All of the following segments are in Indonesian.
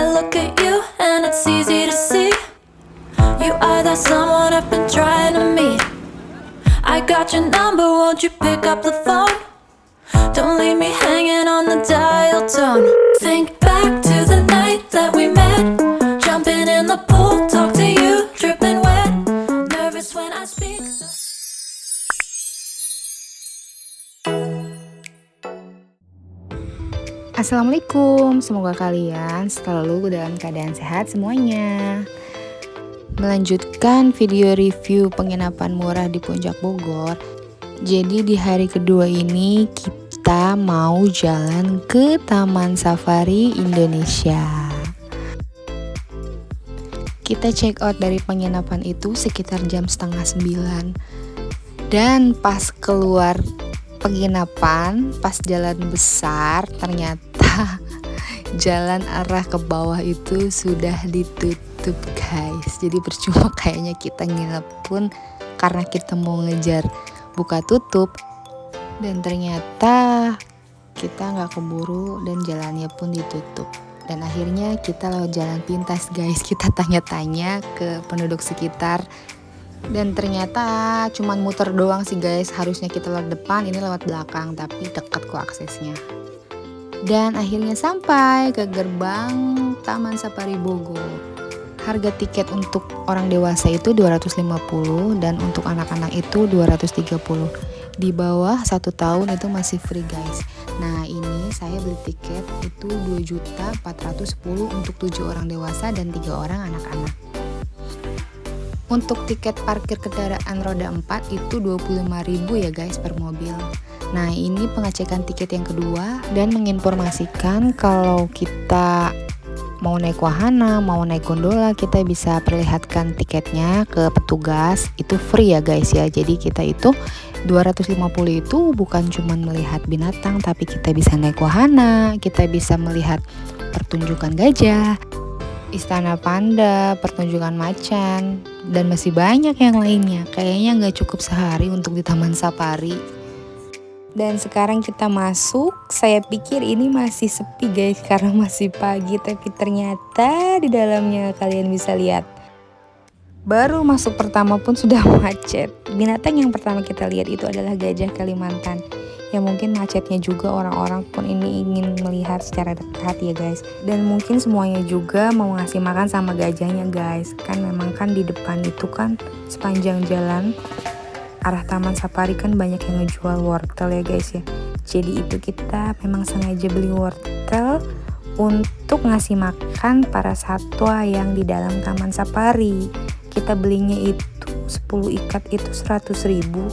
I look at you and it's easy to see. You are that someone I've been trying to meet. I got your number, won't you pick up the phone? Don't leave me hanging on the dial tone. Think back to the night that we met. Jumping in the pool, talk to you, dripping wet. Nervous when I speak. Assalamualaikum, semoga kalian selalu dalam keadaan sehat semuanya. Melanjutkan video review penginapan murah di Puncak Bogor. Jadi di hari kedua ini kita mau jalan ke Taman Safari Indonesia. Kita check out dari penginapan itu sekitar jam 8:30. Dan pas keluar penginapan, pas jalan besar, ternyata jalan arah ke bawah itu sudah ditutup guys. Jadi percuma kayaknya kita nginep pun karena kita mau ngejar buka tutup. Dan ternyata kita nggak keburu dan jalannya pun ditutup. Dan akhirnya kita lewat jalan pintas guys. Kita tanya-tanya ke penduduk sekitar. Dan ternyata cuman muter doang sih guys. Harusnya kita lewat depan, ini lewat belakang, tapi dekat kok aksesnya. Dan akhirnya sampai ke gerbang Taman Safari Bogor. Harga tiket untuk orang dewasa itu 250 dan untuk anak-anak itu 230. Di bawah 1 tahun itu masih free guys. Nah ini saya beli tiket itu 2.410.000 untuk 7 orang dewasa dan 3 orang anak-anak. Untuk tiket parkir kendaraan roda 4 itu 25.000 ya guys per mobil. Nah ini pengecekan tiket yang kedua dan menginformasikan kalau kita mau naik wahana, mau naik gondola, kita bisa perlihatkan tiketnya ke petugas. Itu free ya guys ya. Jadi kita itu 250 itu bukan cuma melihat binatang, tapi kita bisa naik wahana, kita bisa melihat pertunjukan gajah, istana panda, pertunjukan macan, dan masih banyak yang lainnya. Kayaknya nggak cukup sehari untuk di Taman Safari. Dan sekarang kita masuk. Saya pikir ini masih sepi guys karena masih pagi, tapi ternyata di dalamnya kalian bisa lihat. Baru masuk pertama pun sudah macet. Binatang yang pertama kita lihat itu adalah gajah Kalimantan. Ya mungkin macetnya juga orang-orang pun ini ingin melihat secara dekat ya guys. Dan mungkin semuanya juga mau ngasih makan sama gajahnya guys. Kan memang kan di depan itu kan sepanjang jalan arah Taman Safari kan banyak yang ngejual wortel ya guys ya. Jadi itu kita memang sengaja beli wortel untuk ngasih makan para satwa yang di dalam Taman Safari. Kita belinya itu 10 ikat itu 100.000.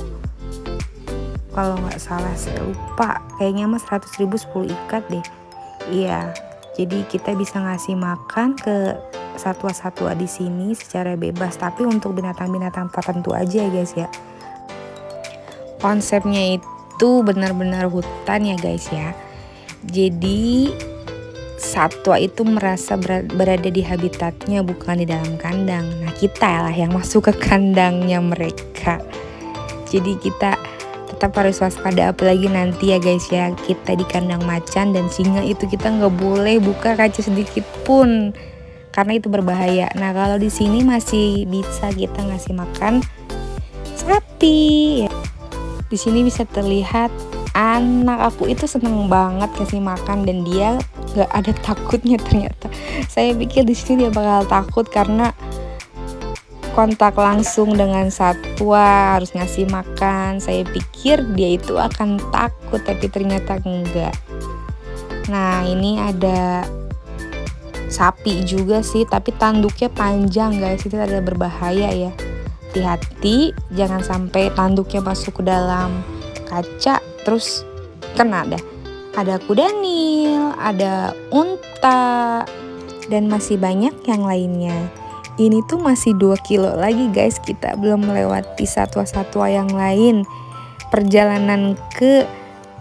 Kalau nggak salah saya lupa. Kayaknya mah 100.000 10 ikat deh. Iya. Jadi kita bisa ngasih makan ke satwa-satwa di sini secara bebas. Tapi untuk binatang-binatang tertentu aja ya guys ya. Konsepnya itu benar-benar hutan ya guys ya. Jadi satwa itu merasa berada di habitatnya, bukan di dalam kandang. Nah kita lah yang masuk ke kandangnya mereka. Jadi kita tetap harus waspada, apalagi nanti ya guys ya, kita di kandang macan dan singa itu kita nggak boleh buka kaca sedikit pun karena itu berbahaya. Nah kalau di sini masih bisa kita ngasih makan sapi. Di sini bisa terlihat anak aku itu seneng banget kasih makan dan dia nggak ada takutnya ternyata. Saya pikir di sini dia bakal takut karena kontak langsung dengan satwa, harus ngasih makan. Saya pikir dia itu akan takut, tapi ternyata enggak. Nah ini ada sapi juga sih, tapi tanduknya panjang guys, itu ada berbahaya ya. Hati-hati jangan sampai tanduknya masuk ke dalam kaca terus kena dah. Ada kuda nil, ada unta, dan masih banyak yang lainnya. Ini tuh masih 2 kilo lagi guys, kita belum melewati satwa-satwa yang lain. Perjalanan ke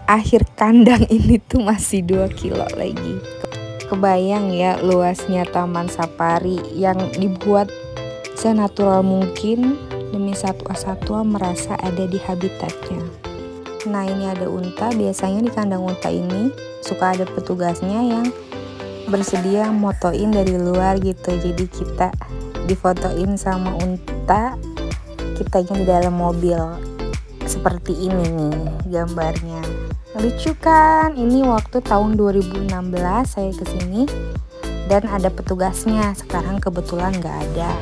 akhir kandang ini tuh masih 2 kilo lagi. Kebayang ya luasnya Taman Safari yang dibuat senatural mungkin demi satwa-satwa merasa ada di habitatnya. Nah ini ada unta, biasanya di kandang unta ini suka ada petugasnya yang bersedia motoin dari luar gitu. Jadi kita difotoin sama unta, kitanya di dalam mobil. Seperti ini nih gambarnya. Lucu kan? Ini waktu tahun 2016 saya kesini dan ada petugasnya. Sekarang kebetulan nggak ada.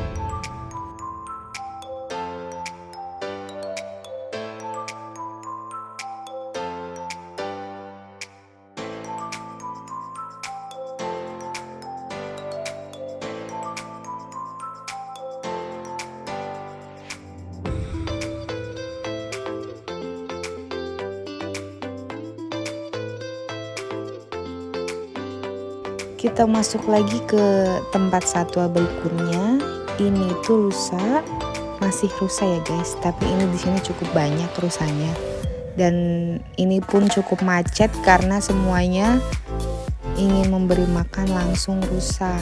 Kita masuk lagi ke tempat satwa berikutnya. Ini tuh rusa, masih rusa ya guys. Tapi ini di sini cukup banyak rusanya. Dan ini pun cukup macet karena semuanya ingin memberi makan langsung rusa.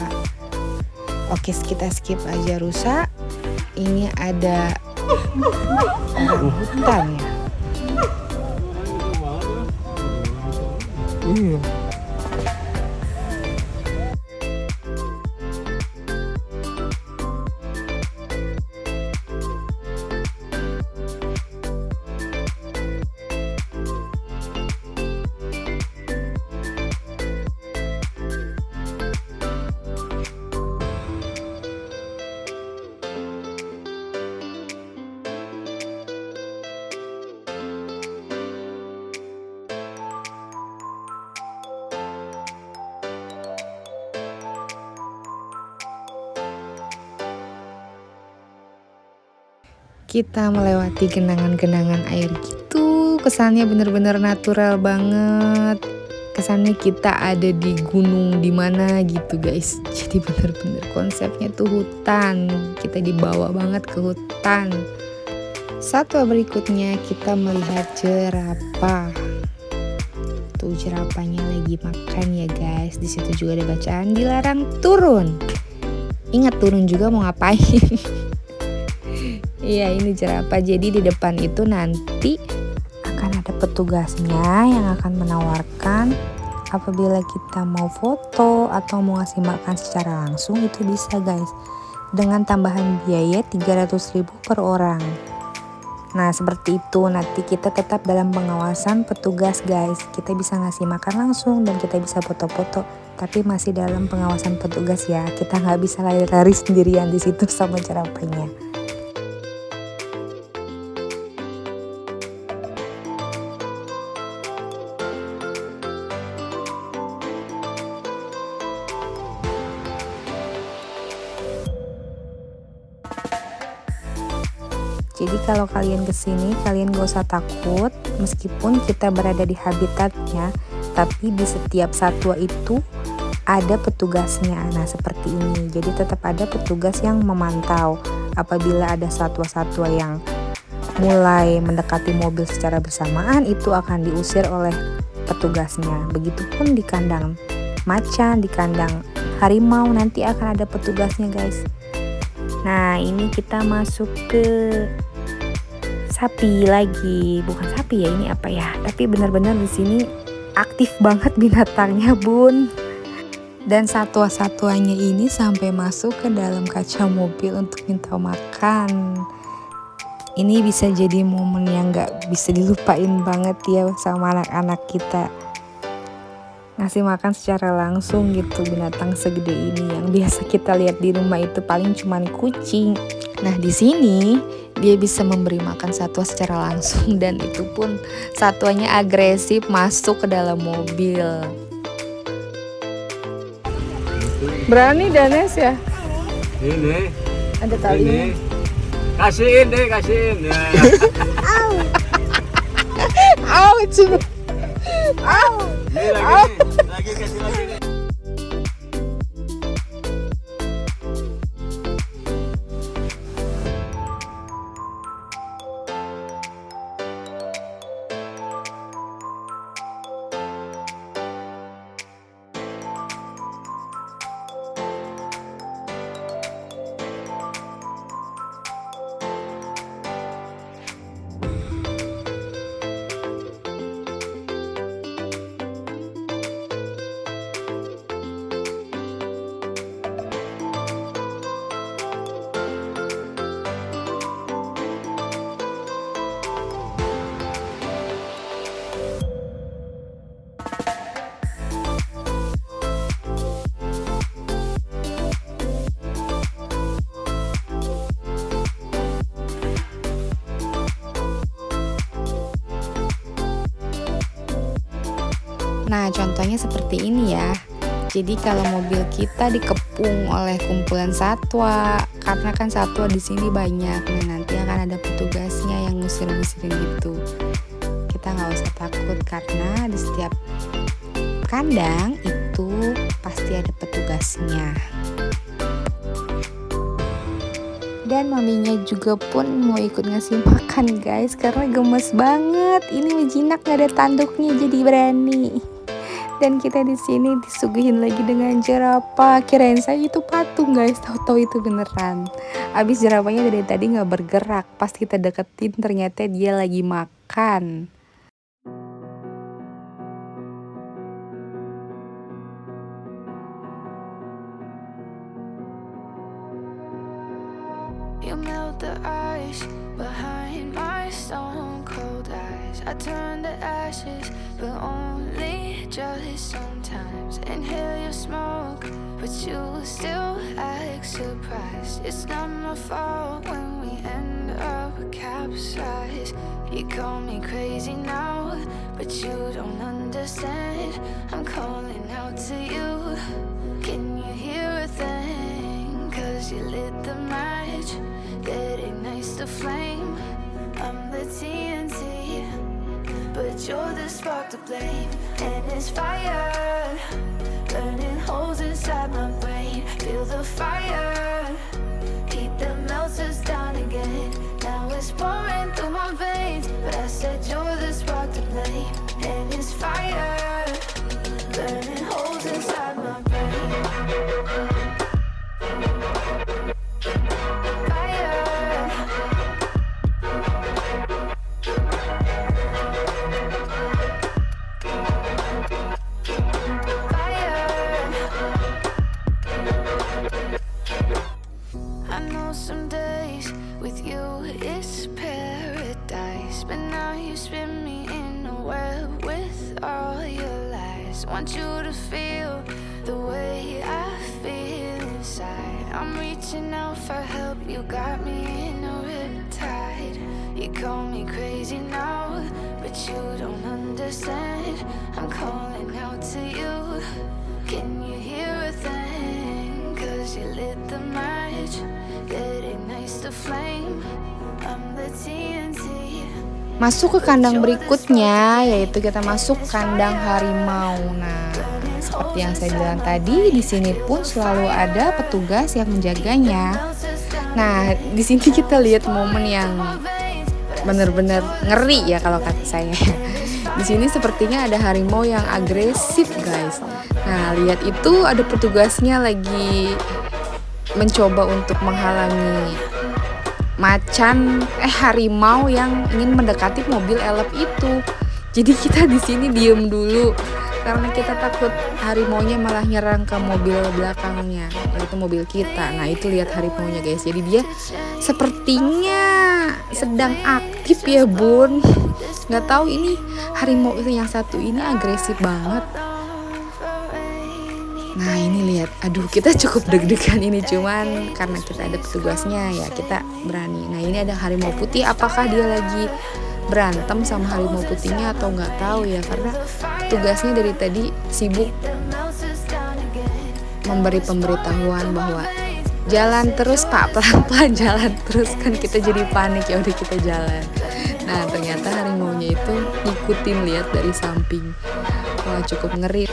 Oke, kita skip aja rusa. Ini ada orang hutan ya. Iya. Kita melewati genangan-genangan air gitu, kesannya bener-bener natural banget. Kesannya kita ada di gunung di mana gitu guys. Jadi bener-bener konsepnya tuh hutan. Kita dibawa banget ke hutan. Satwa berikutnya kita melihat jerapah. Tuh jerapahnya lagi makan ya guys. Di situ juga ada bacaan dilarang turun. Ingat turun juga mau ngapain? Iya, ini jerapah. Jadi di depan itu nanti akan ada petugasnya yang akan menawarkan apabila kita mau foto atau mau ngasih makan secara langsung itu bisa guys. Dengan tambahan biaya 300.000 per orang. Nah seperti itu, nanti kita tetap dalam pengawasan petugas guys. Kita bisa ngasih makan langsung dan kita bisa foto-foto, tapi masih dalam pengawasan petugas ya. Kita nggak bisa lari-lari sendirian di situ sama jerapahnya. Jadi kalau kalian kesini, kalian gak usah takut meskipun kita berada di habitatnya, tapi di setiap satwa itu ada petugasnya. Nah seperti ini, jadi tetap ada petugas yang memantau apabila ada satwa-satwa yang mulai mendekati mobil secara bersamaan, itu akan diusir oleh petugasnya. Begitupun di kandang macan, di kandang harimau nanti akan ada petugasnya guys. Nah ini kita masuk ke sapi lagi, bukan sapi ya, ini apa ya? Tapi benar-benar di sini aktif banget binatangnya bun. Dan satwa-satwanya ini sampai masuk ke dalam kaca mobil untuk minta makan. Ini bisa jadi momen yang gak bisa dilupain banget ya sama anak-anak kita. Ngasih makan secara langsung gitu binatang segede ini. Yang biasa kita lihat di rumah itu paling cuman kucing. Nah di sini dia bisa memberi makan satwa secara langsung dan itu pun satwanya agresif masuk ke dalam mobil. Berani Danes ya? Ini, Ada talinya. ini. Kasihin deh, kasihin. Ya. Ouch. Ini lagi kasih lagi nih. Nah, contohnya seperti ini ya. Jadi kalau mobil kita dikepung oleh kumpulan satwa, karena kan satwa di sini banyak, nah nanti akan ada petugasnya yang ngusir-ngusirin gitu. Kita nggak usah takut karena di setiap kandang itu pasti ada petugasnya. Dan maminya juga pun mau ikut ngasih makan guys, karena gemes banget. Ini jinak nggak ada tanduknya jadi berani. Dan kita di sini disuguhin lagi dengan jerapah. Kirain saya itu patung guys, tahu-tahu itu beneran. Abis jerapahnya dari tadi nggak bergerak, pas kita deketin ternyata dia lagi makan. You melt the ice behind my stone cold eyes. I turn to ashes, but only just sometimes. Inhale your smoke, but you still act surprised. It's not my fault when we end up capsized. You call me crazy now, but you don't understand. I'm calling out to you. Can you hear a thing? 'Cause you lit the match that ignites the flame. I'm the TNT, but you're the spark to blame. And it's fire, burning holes inside my brain. Feel the fire, heat that melts us down again. Now it's pouring through my veins, but I said you're the spark to blame. And it's fire, burning holes inside my brain. I know some days with you it's paradise, but now you spin me in a web with all your lies. Want you to feel the way I feel inside. I'm reaching out for help, you got me in a riptide. You call me crazy now, but you don't understand. I'm calling out to you. Can you hear a thing? 'Cause you lit the match that ignites the flame. I'm the TNT. Masuk ke kandang berikutnya, yaitu kita masuk kandang harimau. Nah, seperti yang saya bilang tadi, di sini pun selalu ada petugas yang menjaganya. Nah, di sini kita lihat momen yang benar-benar ngeri ya kalau kata saya. Di sini sepertinya ada harimau yang agresif, guys. Nah, lihat itu ada petugasnya lagi mencoba untuk menghalangi harimau yang ingin mendekati mobil elep itu. Jadi kita di sini diem dulu karena kita takut harimaunya malah nyerang ke mobil belakangnya, yaitu mobil kita. Nah, itu lihat harimaunya, guys. Jadi dia sepertinya sedang aktif ya, Bun. Nggak tahu ini harimau itu yang satu ini agresif banget. Nah, ini lihat, aduh kita cukup deg-degan ini, cuman karena kita ada petugasnya ya kita berani. Nah, ini ada harimau putih, apakah dia lagi berantem sama harimau putihnya atau nggak tahu ya, karena petugasnya dari tadi sibuk memberi pemberitahuan bahwa jalan terus Pak, pelan-pelan jalan terus, kan kita jadi panik, ya udah kita jalan. Nah, ternyata harimaunya itu ngikutin, lihat dari samping. Wah, cukup ngeri.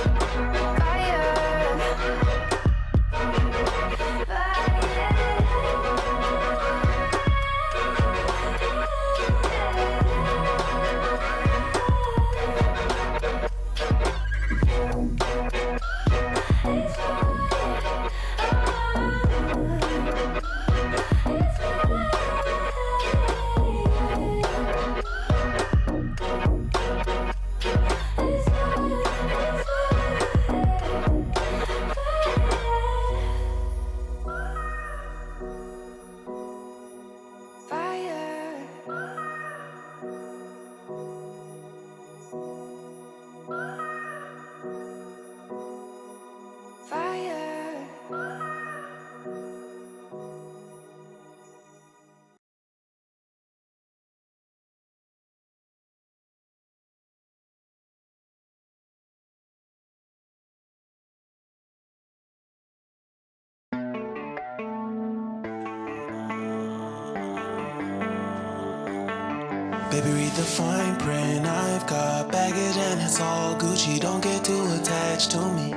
Baby, read the fine print. I've got baggage and it's all Gucci. Don't get too attached to me.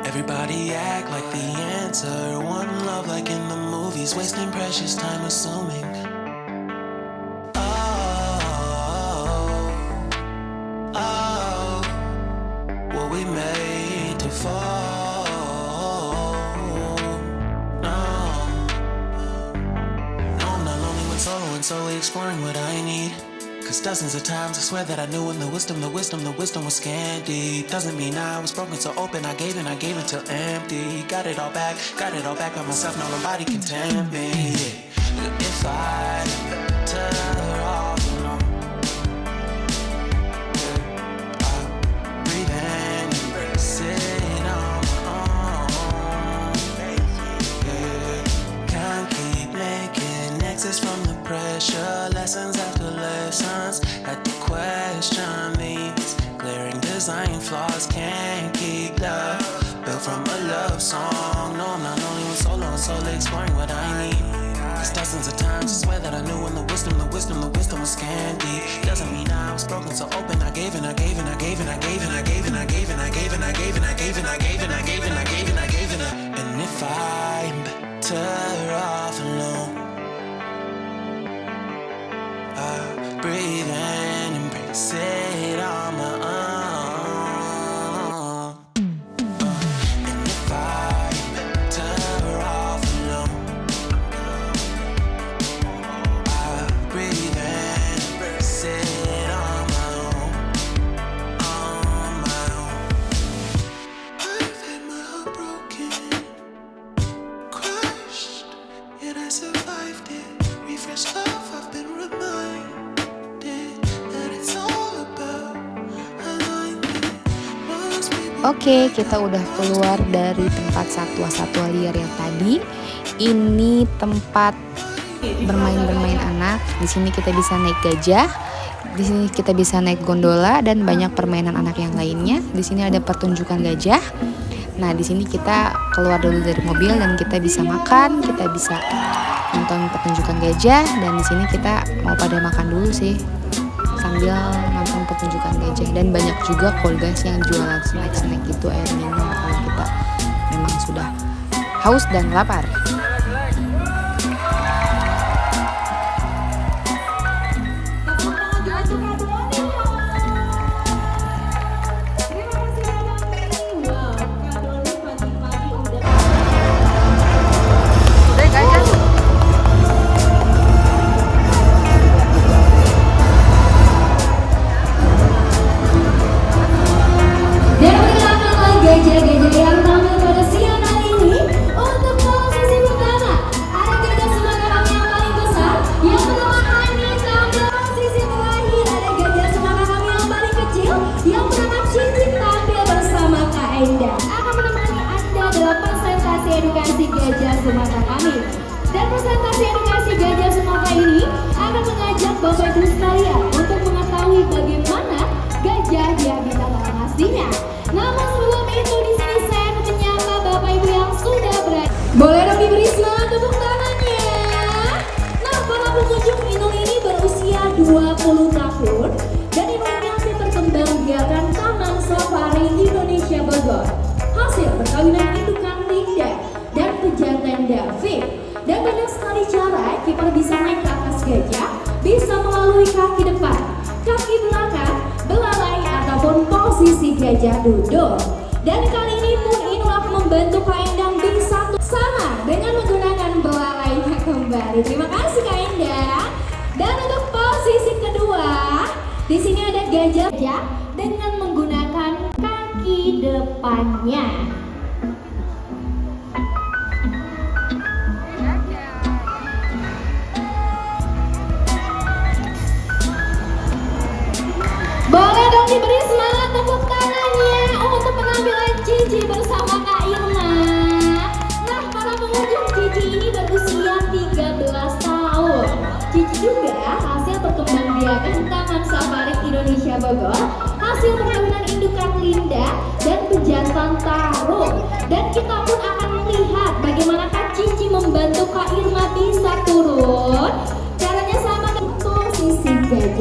Everybody act like the answer. One love like in the movies. Wasting precious time assuming. Were we made to fall? I'm not lonely when solo and solely exploring what I need. Cause dozens of times I swear that I knew when the wisdom was scanty. Doesn't mean I was broken so open, I gave until empty. Got it all back by myself, now nobody can tempt me. If I turn off alone, I breathe in, embrace it on my own. Can't keep making exits from the pressure. Lessons after lessons, had to question these glaring design flaws. Can't keep love built from a love song. No, I'm not only with solo and solely exploring what I need. Cause dozens of times I swear that I knew when the wisdom was scanty. Doesn't mean I was broken so open. I gave and I gave and I gave and I gave and I gave and I gave and I gave and I gave and I gave and I gave and I gave and I gave and I gave and I. And if I'm better off alone, I breathe in, embrace it on my own. And if I'm better off alone, I breathe in, embrace it on my own, on my own. I've had my heart broken, crushed, yet I survived it. Refresh love, I've been reminded that it's all about alignment. Most people. Oke, kita udah keluar dari tempat satwa-satwa liar yang tadi. Ini tempat bermain anak. Di sini kita bisa naik gajah. Di sini kita bisa naik gondola dan banyak permainan anak yang lainnya. Di sini ada pertunjukan gajah. Nah, di sini kita keluar dulu dari mobil dan kita bisa makan, kita bisa nonton pertunjukan gajah, dan di sini kita mau pada makan dulu sih sambil nonton pertunjukan gajah. Dan banyak juga kogas yang jualan snack gitu, air minum kalau kita memang sudah haus dan lapar. Gajah-gajah yang tampil pada siang hari ini. Untuk posisi pertama ada gajah Sumatera yang paling besar. Yang pertama kami tampil posisi terakhir ada gajah Sumatera yang paling kecil. Yang pertama Cici tampil bersama Kak Enda. Akan menemani Anda dalam presentasi edukasi gajah Sumatera kami. Dan presentasi edukasi gajah Sumatera ini akan mengajak Bapak Ibu sekalian untuk mengetahui bagaimana gajah di habitat alam aslinya. Namun sebelum itu di sini saya akan menyapa Bapak Ibu yang sudah berada. Boleh dong diberi semangat tepuk tangannya. Nah, para pengunjung Inul ini berusia 20 tahun dan diinisiasi perkembangbiakan Taman Safari Indonesia Bogor. Hasil perkawinan indukan Linda dan pejantan David. Dan banyak sekali cara kiper bisa naik ke atas gajah, bisa melalui kaki depan, kaki belakang, belalai ataupun posisi gajah duduk. Dan kali ini Moon Inul akan membantu Kak Endang bisa sama dengan menggunakan belalainya kembali. Terima kasih Kak Endang. Dan untuk posisi kedua, di sini ada gajah dengan menggunakan kaki depannya. Boleh dong diberi semangat tepuk tangannya untuk penampilan Cici bersama Kak Irma. Nah, para pengunjung Cici ini berusia 13 tahun. Cici juga hasil perkembangbiakan Taman Safari Indonesia Bogor, hasil perkawinan indukan Linda dan pejantan Tarung. Dan kita pun akan melihat bagaimana Kak Cici membantu Kak Irma bisa turun. Caranya sama dengan posisi gajah.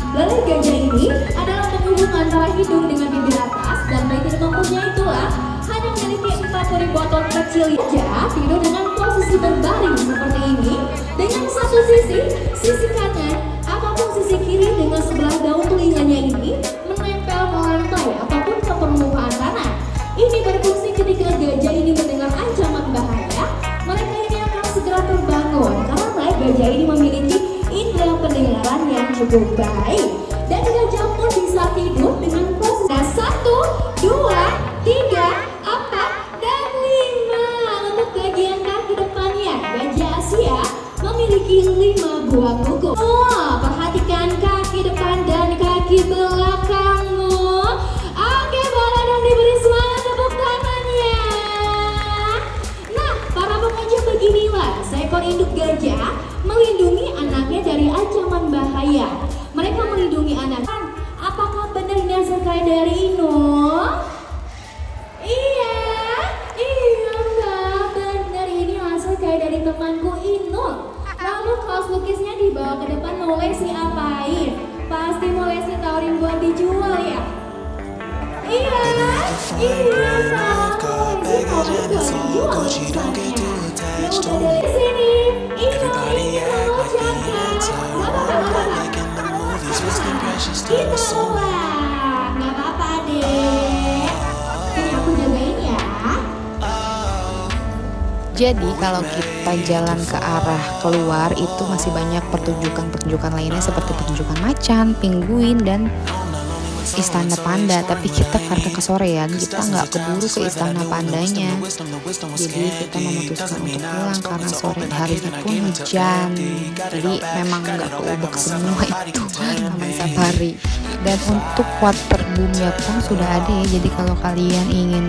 Belalai gajah ini adalah penghubung antara hidung dengan bibir atas dan baik tidak mempunyai tulang, hanya memiliki 4 pori otot kecil. Gajah tidur dengan posisi berbaring seperti ini dengan satu sisi kanan ataupun sisi kiri dengan sebelah daun telinganya ini menempel ke lantai ataupun ke permukaan tanah. Ini berfungsi ketika gajah ini mendengar ancaman bahaya, mereka ini akan segera terbangun karena gajah ini memiliki indera pendengaran yang cukup baik. Dan gajah pun bisa tidur dengan posisi 1, 2, 3, 4, dan 5. Untuk bagian kaki depannya, gajah Asia memiliki 5 buah kuku. Oh, perhatikan kaki depan dan kaki belakangmu. Oke, boleh dong diberi semangat tepuk tangannya. Nah, para pengunjung, beginilah seekor induk gajah melindungi anaknya dari ancaman bahaya. Mereka melindungi anak. Apakah benar ini hasil karya dari Inul? Iya mbak, benar ini hasil karya dari temanku Inul. Lalu kaos lukisnya dibawa ke depan mau Lesti apain? Pasti mau Lesti tawarin buat dijual ya? Iya mbak, mau Lesti tawarin buat dijual misalnya. Ya udah dari sini, ini mau jangan. Kita pulang, nggak apa-apa deh. Ini aku jagain ya. Jadi kalau kita jalan ke arah keluar itu masih banyak pertunjukan-pertunjukan lainnya seperti pertunjukan macan, penguin, dan istana panda. Tapi kita karena kesorean kita nggak keburu ke istana pandanya. Jadi kita memutuskan untuk pulang karena sore harinya pun hujan. Jadi memang nggak keubek semua itu Taman Safari. Dan untuk waterboomnya pun sudah ada ya. Jadi kalau kalian ingin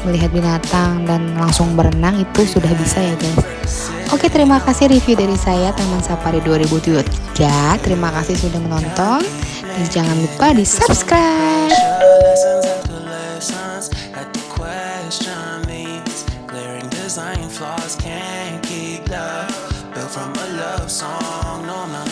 melihat binatang dan langsung berenang itu sudah bisa ya guys. Oke, terima kasih review dari saya Taman Safari 2023. Terima kasih sudah menonton dan jangan lupa di subscribe. Lessons after lessons at the question means glaring design flaws can't keep love built from a love song. No, no.